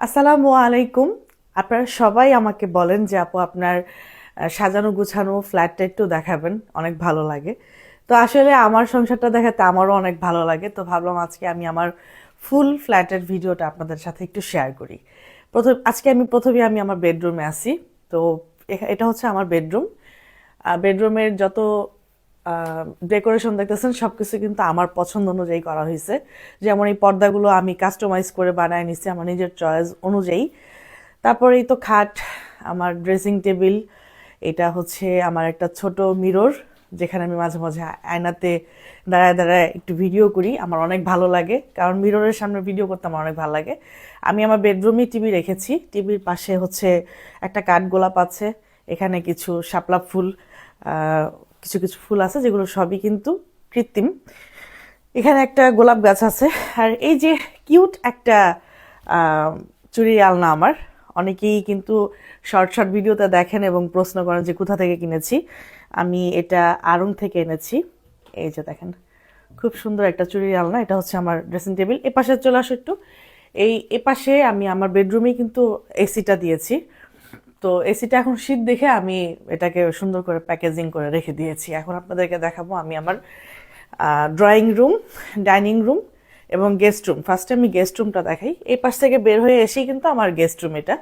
আসসালামু আলাইকুম। আপনারা সবাই আমাকে বলেন যে আপু আপনার সাজানো গুছানো ফ্ল্যাটটা একটু দেখাবেন, অনেক ভালো লাগে। তো আসলে আমার সংসারটা দেখাতে আমারও অনেক ভালো লাগে, তো ভাবলাম আজকে আমি আমার ফুল ফ্ল্যাটের ভিডিওটা আপনাদের সাথে একটু শেয়ার করি। প্রথমে আমি আমার বেডরুমে আছি। তো এটা হচ্ছে আমার বেডরুম। বেডরুমের যত ডেকোরেশন দেখতেছেন সবকিছু কিন্তু আমার পছন্দ অনুযায়ী করা হয়েছে। যেমন এই পর্দাগুলো আমি কাস্টমাইজ করে বানায় নিছি আমার নিজের চয়েস অনুযায়ী। তারপরে এই তো খাট, আমার ড্রেসিং টেবিল, এটা হচ্ছে আমার একটা ছোট মিরর, যেখানে আমি মাঝে মাঝে আয়নাতে দাঁড়ায় দাঁড়ায় একটু ভিডিও করি। আমার অনেক ভালো লাগে, কারণ মিররের সামনে ভিডিও করতে আমার অনেক ভালো লাগে। আমি আমার বেডরুমে টিভি রেখেছি, টিভির পাশে হচ্ছে একটা কাঠগোলাপ আছে, এখানে কিছু শাপলা ফুল, কিছু কিছু ফুল আছে যেগুলো সবই কিন্তু কৃত্রিম। এখানে একটা গোলাপ গাছ আছে। আর এই যে কিউট একটা চুড়ির আলনা আমার, অনেকেই কিন্তু শর্ট শর্ট ভিডিওতে দেখেন এবং প্রশ্ন করেন যে কোথা থেকে কিনেছি। আমি এটা আড়ং থেকে এনেছি। এই যে দেখেন, খুব সুন্দর একটা চুড়ির আলনা। এটা হচ্ছে আমার ড্রেসিং টেবিল। এপাশে চলে আসো একটু। এপাশে আমি আমার বেডরুমে কিন্তু এসিটা দিয়েছি। তো এসিটা এখন শীত দেখে আমি এটাকে সুন্দর করে প্যাকেজিং করে রেখে দিয়েছি। এখন আপনাদেরকে দেখাবো আমি আমার ড্রয়িং রুম, ডাইনিং রুম এবং গেস্ট রুম। ফার্স্টে আমি গেস্ট রুমটা দেখাই। এই পাশ থেকে বের হয়ে এসেই কিন্তু আমার গেস্ট রুম, এটা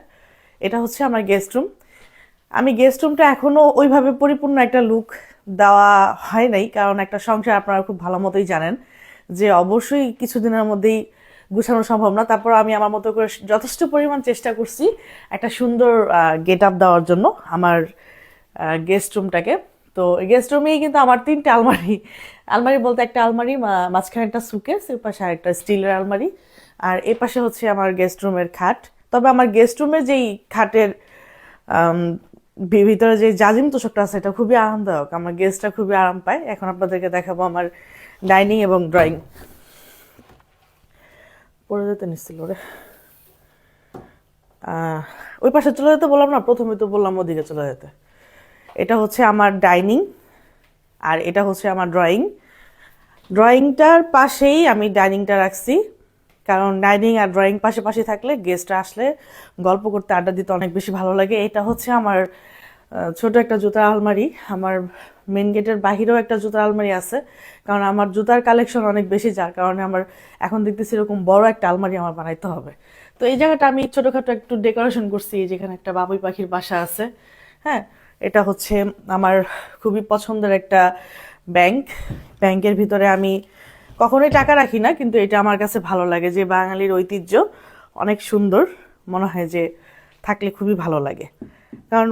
এটা হচ্ছে আমার গেস্ট রুম। আমি গেস্ট রুমটা এখনো ওইভাবে পরিপূর্ণ একটা লুক দেওয়া হয় নাই, কারণ একটা সংসার আপনারা খুব ভালো মতোই জানেন যে অবশ্যই কিছুদিনের মধ্যেই গুছানো সম্ভব না। তারপর আমি আমার মতো করে যথেষ্ট পরিমাণ চেষ্টা করছি একটা সুন্দর গেট আপ দেওয়ার জন্য আমার গেস্ট রুমটাকে। তো গেস্ট রুমেই কিন্তু আমার তিনটে আলমারি, আলমারি বলতে একটা আলমারি, মাঝখানে একটা সুকেস, এর পাশে আরেকটা স্টিলের আলমারি, আর এ পাশে হচ্ছে আমার গেস্ট রুমের খাট। তবে আমার গেস্ট রুমের যেই খাটের আম, ভিতরে যে জাজিম তোষকটা আছে এটা খুবই আরামদায়ক, আমার গেস্টরা খুবই আরাম পায়। এখন আপনাদেরকে দেখাবো আমার ডাইনিং এবং ড্রয়িং। পড়ে যেতে নিচ্ছিল রে। ওই পাশে চলে যেতে বললাম না, প্রথমে তো বললাম ওদিকে চলে যেতে। এটা হচ্ছে আমার ডাইনিং আর এটা হচ্ছে আমার ড্রয়িং। ড্রয়িংটার পাশেই আমি ডাইনিংটা রাখছি, কারণ ডাইনিং আর ড্রয়িং পাশাপাশি থাকলে গেস্টরা আসলে গল্প করতে আড্ডা দিতে অনেক বেশি ভালো লাগে। এটা হচ্ছে আমার ছোট একটা জুতার আলমারি। আমার মেন গেটের বাহিরেও একটা জুতার আলমারি আছে, কারণ আমার জুতার কালেকশন অনেক বেশি, যার কারণে আমার এখন দেখতেছি এরকম বড় একটা আলমারি আমার বানাইতে হবে। তো এই জায়গাটা আমি ছোটখাটো একটু ডেকোরেশন করছি, যেখানে একটা বাবুই পাখির বাসা আছে। হ্যাঁ, এটা হচ্ছে আমার খুবই পছন্দের একটা ব্যাংক। ব্যাংকের ভিতরে আমি কখনোই টাকা রাখি না, কিন্তু এটা আমার কাছে ভালো লাগে, যে বাঙালির ঐতিহ্য অনেক সুন্দর, মনে হয় যে থাকলে খুবই ভালো লাগে। কারণ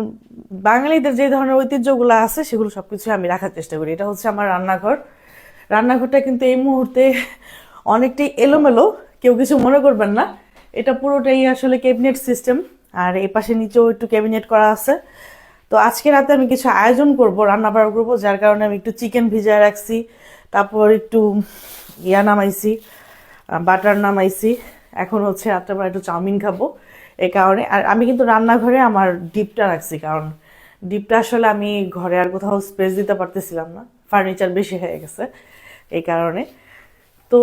বাঙালিদের যে ধরনের ঐতিহ্যগুলো আছে সেগুলো সবকিছু আমি রাখার চেষ্টা করি। এটা হচ্ছে আমার রান্নাঘর। রান্নাঘরটা কিন্তু এই মুহূর্তে অনেকটাই এলোমেলো, কেউ কিছু মনে করবেন না। এটা পুরোটাই আসলে ক্যাবিনেট সিস্টেম, আর এই পাশে নিচেও একটু ক্যাবিনেট করা আছে। তো আজকে রাতে আমি কিছু আয়োজন করব, রান্না বাড়া করবো, যার কারণে আমি একটু চিকেন ভিজায় রাখছি। তারপর একটু নামাইছি, বাটার নামাইছি। এখন হচ্ছে রাত্রেবেলা একটু চাউমিন খাবো, এই কারণে। আর আমি কিন্তু রান্নাঘরে আমার ডিপটা রাখছি, কারণ ডিপটা আসলে আমি ঘরে আর কোথাও স্পেস দিতে পারতেছিলাম না, ফার্নিচার বেশি হয়ে গেছে এই কারণে। তো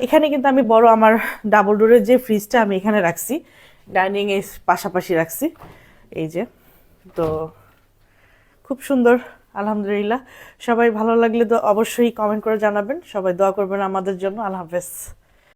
এখানে কিন্তু আমি বড় আমার ডাবল ডোরের যে ফ্রিজটা আমি এখানে রাখছি, ডাইনিং এর পাশাপাশি রাখছি। এই যে, তো খুব সুন্দর, আলহামদুলিল্লাহ। সবাই ভালো লাগলে তো অবশ্যই কমেন্ট করে জানাবেন, সবাই দোয়া করবেন আমাদের জন্য। আল্লাহ হাফেজ।